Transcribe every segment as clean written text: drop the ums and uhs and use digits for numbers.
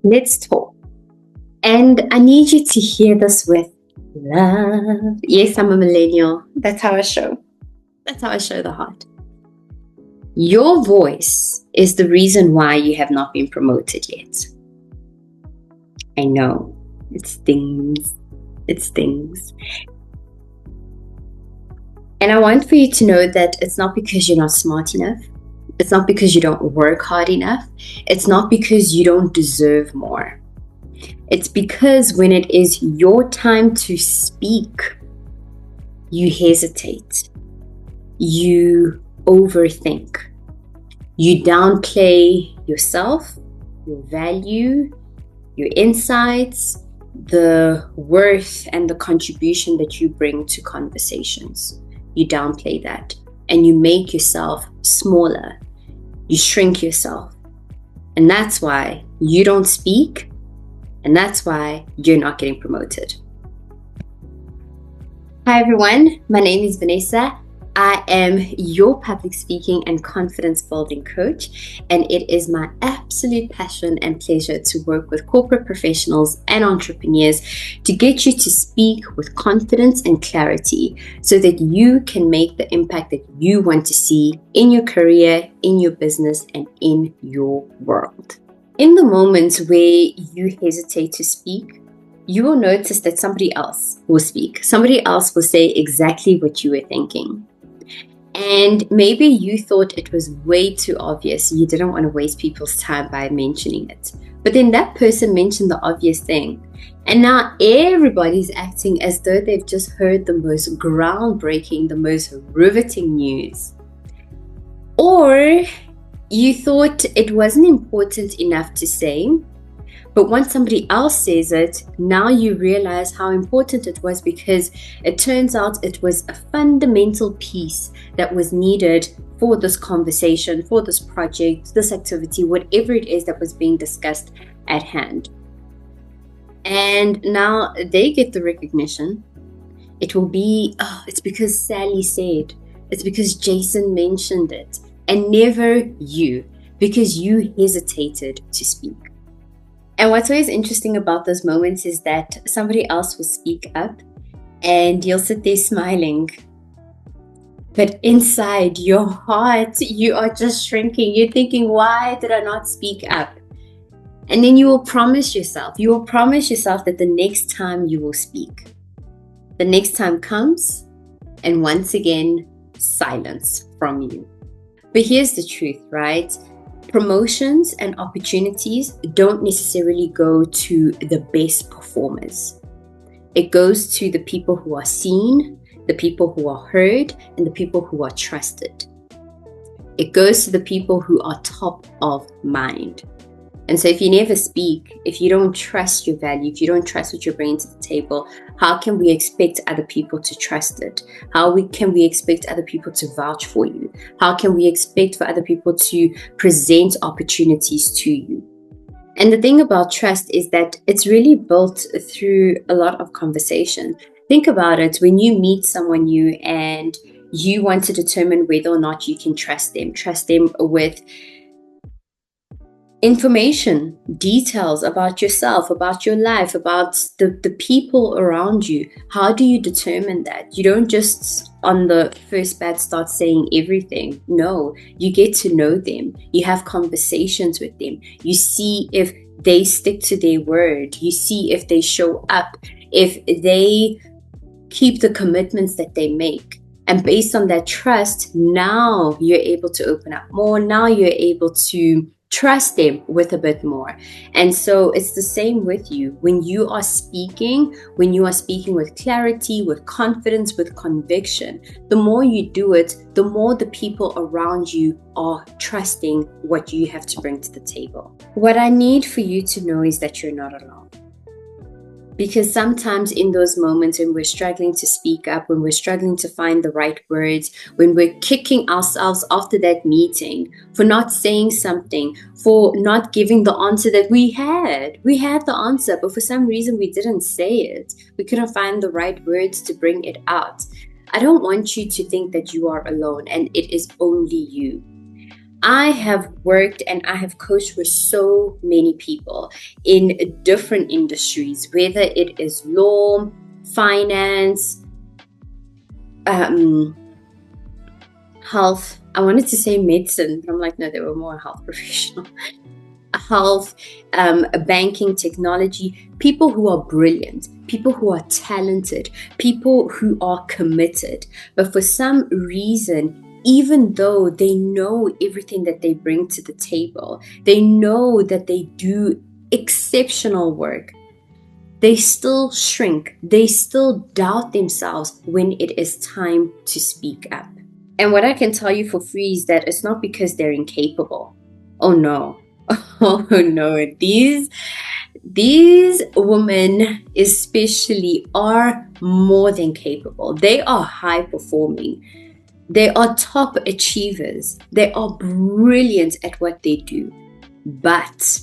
Let's talk. And I need you to hear this with love. Yes, I'm a millennial. That's how I show. That's how I show the heart. Your voice is the reason why you have not been promoted yet. I know. It stings. It stings. And I want for you to know that it's not because you're not smart enough. It's not because you don't work hard enough. It's not because you don't deserve more. It's because when it is your time to speak, you hesitate. You overthink. You downplay yourself, your value, your insights, the worth and the contribution that you bring to conversations. You downplay that and you make yourself smaller. You shrink yourself. And that's why you don't speak, and that's why you're not getting promoted. Hi everyone, my name is Vanessa. I am your public speaking and confidence building coach, and it is my absolute passion and pleasure to work with corporate professionals and entrepreneurs to get you to speak with confidence and clarity so that you can make the impact that you want to see in your career, in your business, and in your world. In the moments where you hesitate to speak, you will notice that somebody else will speak. Somebody else will say exactly what you were thinking. And maybe you thought it was way too obvious. You didn't want to waste people's time by mentioning it. But then that person mentioned the obvious thing. And now everybody's acting as though they've just heard the most groundbreaking, the most riveting news. Or you thought it wasn't important enough to say, but once somebody else says it, now you realize how important it was, because it turns out it was a fundamental piece that was needed for this conversation, for this project, this activity, whatever it is that was being discussed at hand. And now they get the recognition. It will be, it's because Sally said, it's because Jason mentioned it, and never you, because you hesitated to speak. And what's always interesting about those moments is that somebody else will speak up and you'll sit there smiling. But inside your heart, you are just shrinking. You're thinking, why did I not speak up? And then you will promise yourself that the next time you will speak. The next time comes, and once again, silence from you. But here's the truth, right? Promotions and opportunities don't necessarily go to the best performers. It goes to the people who are seen, the people who are heard, and the people who are trusted. It goes to the people who are top of mind. And so if you never speak, if you don't trust your value, if you don't trust what you're bringing to the table, how can we expect other people to trust it? Can we expect other people to vouch for you? How can we expect for other people to present opportunities to you? And the thing about trust is that it's really built through a lot of conversation. Think about it. When you meet someone new and you want to determine whether or not you can trust them with information, details about yourself, about your life, about the people around you. How do you determine that? You don't just on the first bat start saying everything. No, you get to know them. You have conversations with them. You see if they stick to their word. You see if they show up, if they keep the commitments that they make. And based on that trust, now you're able to open up more. Now you're able to trust them with a bit more. And so it's the same with you. When you are speaking with clarity, with confidence, with conviction, the more you do it, the more the people around you are trusting what you have to bring to the table. What I need for you to know is that you're not alone. Because sometimes in those moments when we're struggling to speak up, when we're struggling to find the right words, when we're kicking ourselves after that meeting for not saying something, for not giving the answer that we had the answer, but for some reason we didn't say it. We couldn't find the right words to bring it out. I don't want you to think that you are alone and it is only you. I have worked and I have coached with so many people in different industries, whether it is law, finance, health. I wanted to say medicine, but I'm like, no, they were more health professional. Health, banking, technology, people who are brilliant, people who are talented, people who are committed. But for some reason, even though they know everything that they bring to the table, they know that they do exceptional work, they still shrink, they still doubt themselves when it is time to speak up. And what I can tell you for free is that it's not because they're incapable. Oh no. Oh no. These women especially are more than capable. They are high performing. They are top achievers. They are brilliant at what they do. But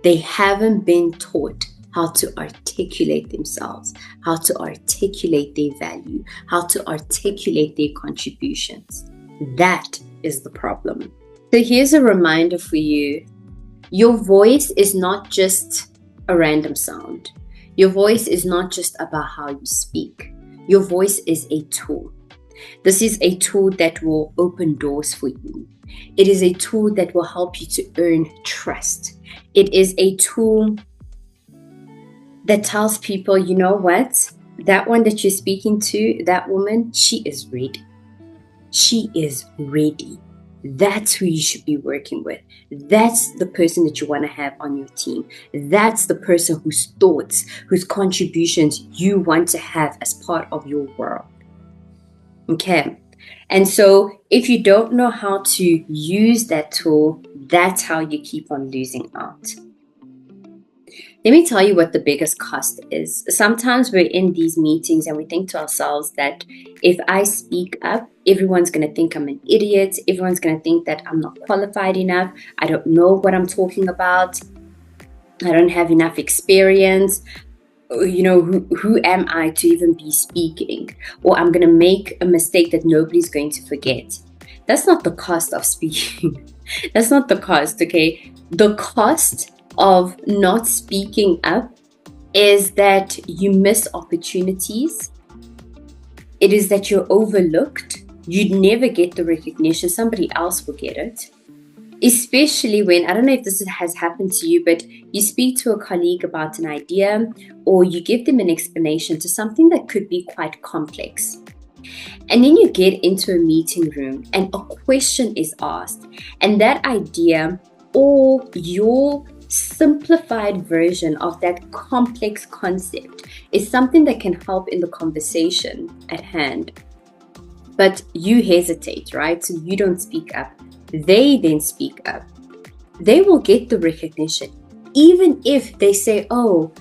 they haven't been taught how to articulate themselves, how to articulate their value, how to articulate their contributions. That is the problem. So here's a reminder for you. Your voice is not just a random sound. Your voice is not just about how you speak. Your voice is a tool. This is a tool that will open doors for you. It is a tool that will help you to earn trust. It is a tool that tells people, you know what? That one that you're speaking to, that woman, she is ready. She is ready. That's who you should be working with. That's the person that you want to have on your team. That's the person whose thoughts, whose contributions you want to have as part of your world. Okay. And so if you don't know how to use that tool, that's how you keep on losing out. Let me tell you what the biggest cost is. Sometimes we're in these meetings and we think to ourselves that if I speak up, everyone's going to think I'm an idiot. Everyone's going to think that I'm not qualified enough. I don't know what I'm talking about. I don't have enough experience. You know, who am I to even be speaking? Or I'm going to make a mistake that nobody's going to forget. That's not the cost of speaking. That's not the cost, okay? The cost of not speaking up is that you miss opportunities. It is that you're overlooked. You'd never get the recognition. Somebody else will get it. Especially when, I don't know if this has happened to you, but you speak to a colleague about an idea or you give them an explanation to something that could be quite complex. And then you get into a meeting room and a question is asked, and that idea or your simplified version of that complex concept is something that can help in the conversation at hand. But you hesitate, right? So you don't speak up. They then speak up. They will get the recognition. Even if they say, oh,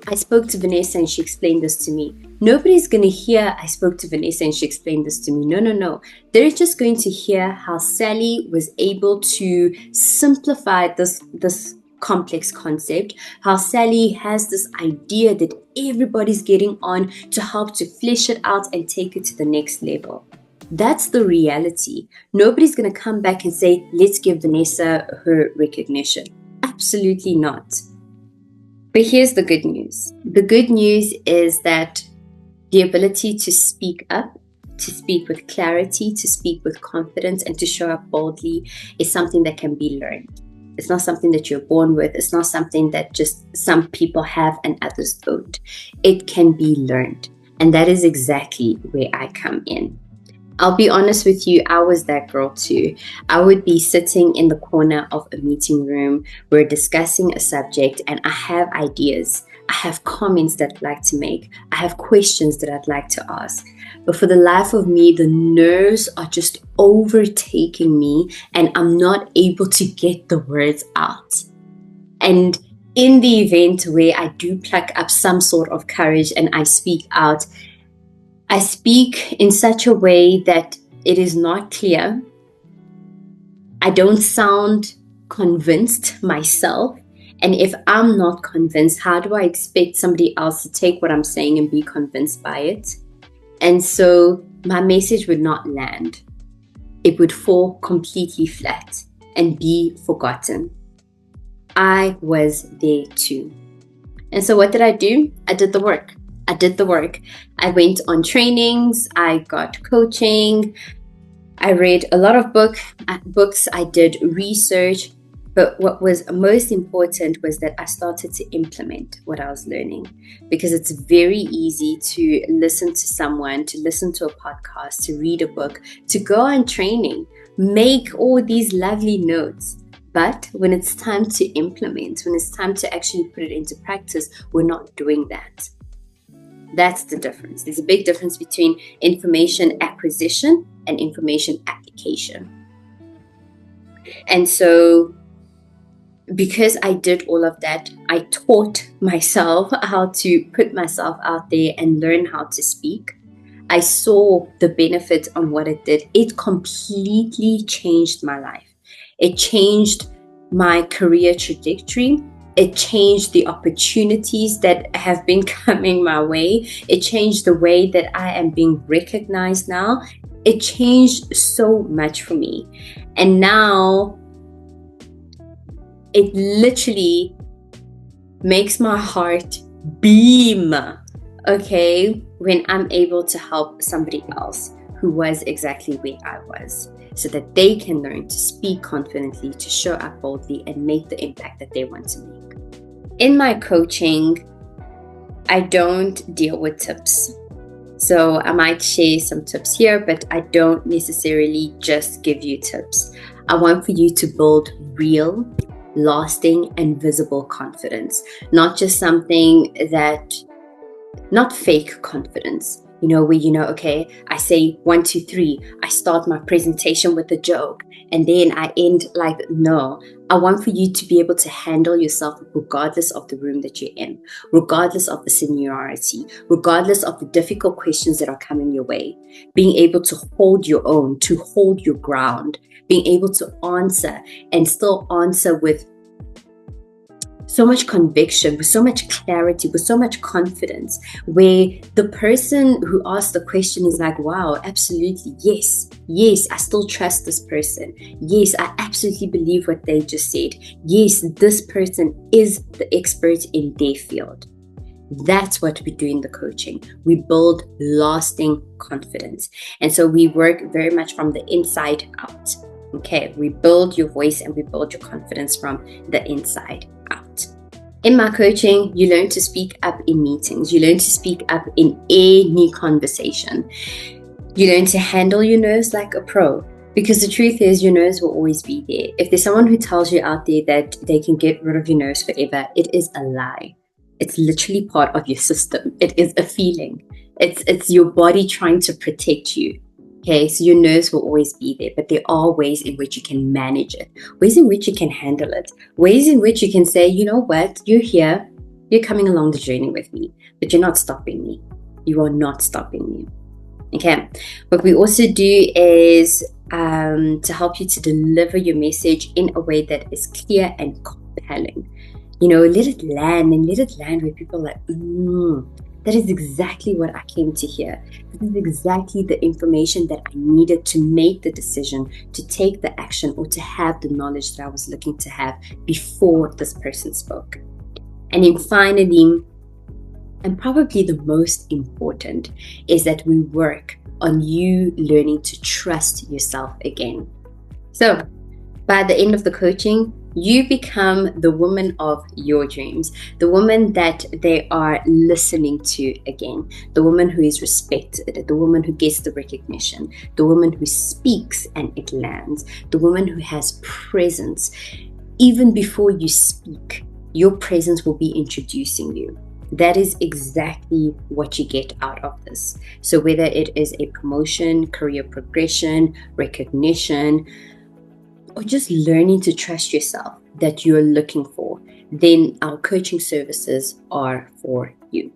I spoke to Vanessa and she explained this to me. Nobody's going to hear, I spoke to Vanessa and she explained this to me. No. They're just going to hear how Sally was able to simplify this complex concept, how Sally has this idea that everybody's getting on to help to flesh it out and take it to the next level. That's the reality. Nobody's going to come back and say, let's give Vanessa her recognition. Absolutely not. But here's the good news. The good news is that the ability to speak up, to speak with clarity, to speak with confidence, and to show up boldly is something that can be learned. It's not something that you're born with. It's not something that just some people have and others don't. It can be learned. And that is exactly where I come in. I'll be honest with you, I was that girl too. I would be sitting in the corner of a meeting room. We're discussing a subject and I have ideas. I have comments that I'd like to make. I have questions that I'd like to ask. But for the life of me, the nerves are just overtaking me and I'm not able to get the words out. And in the event where I do pluck up some sort of courage and I speak out, I speak in such a way that it is not clear. I don't sound convinced myself. And if I'm not convinced, how do I expect somebody else to take what I'm saying and be convinced by it? And so my message would not land. it would fall completely flat and be forgotten. I was there too. And so what did I do? I did the work. I went on trainings, I got coaching, I read a lot of books, I did research, but what was most important was that I started to implement what I was learning, because it's very easy to listen to someone, to listen to a podcast, to read a book, to go on training, make all these lovely notes. But when it's time to implement, when it's time to actually put it into practice, we're not doing that. That's the difference. There's a big difference between information acquisition and information application. And so, because I did all of that, I taught myself how to put myself out there and learn how to speak. I saw the benefit on what it did. It completely changed my life. It changed my career trajectory. It changed the opportunities that have been coming my way. It changed the way that I am being recognized now. It changed so much for me. And now it literally makes my heart beam, okay, when I'm able to help somebody else who was exactly where I was, so that they can learn to speak confidently, to show up boldly, and make the impact that they want to make. In my coaching, I don't deal with tips. So I might share some tips here, but I don't necessarily just give you tips. I want for you to build real, lasting, and visible confidence. Not just something that, not fake confidence. Where, okay, I say 1, 2, 3, I start my presentation with a joke, and then I end like, no. I want for you to be able to handle yourself regardless of the room that you're in, regardless of the seniority, regardless of the difficult questions that are coming your way. Being able to hold your own, to hold your ground, being able to answer, and still answer with so much conviction, with so much clarity, with so much confidence, where the person who asked the question is like, wow, absolutely, yes, I still trust this person. Yes, I absolutely believe what they just said. Yes, this person is the expert in their field. That's what we do in the coaching. We build lasting confidence. And so we work very much from the inside out. Okay, we build your voice and we build your confidence from the inside out. In my coaching, you learn to speak up in meetings. You learn to speak up in any conversation. You learn to handle your nerves like a pro. Because the truth is, your nerves will always be there. If there's someone who tells you out there that they can get rid of your nerves forever, it is a lie. It's literally part of your system. It is a feeling. It's your body trying to protect you. Okay, so your nerves will always be there, but there are ways in which you can manage it, ways in which you can handle it, ways in which you can say, you know what, you're here, you're coming along the journey with me, but you're not stopping me. You are not stopping me. Okay, what we also do is to help you to deliver your message in a way that is clear and compelling. Let it land where people are like, that is exactly what I came to hear. This is exactly the information that I needed to make the decision, to take the action, or to have the knowledge that I was looking to have before this person spoke. And then finally, and probably the most important, is that we work on you learning to trust yourself again. So by the end of the coaching, you become the woman of your dreams, the woman that they are listening to again, the woman who is respected, the woman who gets the recognition, the woman who speaks and it lands, the woman who has presence. Even before you speak, your presence will be introducing you. That is exactly what you get out of this. So whether it is a promotion, career progression, recognition, or just learning to trust yourself that you're looking for, then our coaching services are for you.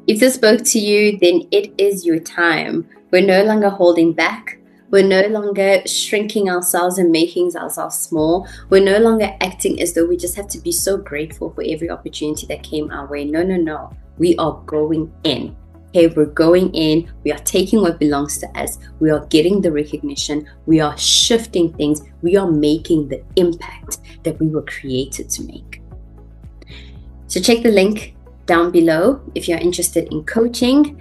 If this spoke to you, then it is your time. We're no longer holding back. We're no longer shrinking ourselves and making ourselves small. We're no longer acting as though we just have to be so grateful for every opportunity that came our way. No. We are going in. Okay, we're going in, we are taking what belongs to us, we are getting the recognition, we are shifting things, we are making the impact that we were created to make. So check the link down below if you're interested in coaching.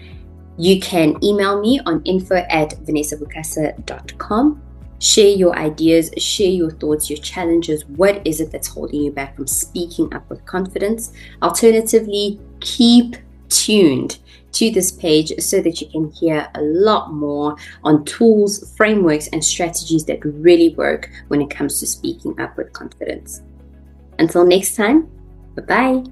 You can email me on info@vanessabukasa.com. Share your ideas, share your thoughts, your challenges. What is it that's holding you back from speaking up with confidence? Alternatively, keep tuned to this page so that you can hear a lot more on tools, frameworks, and strategies that really work when it comes to speaking up with confidence. Until next time, bye-bye.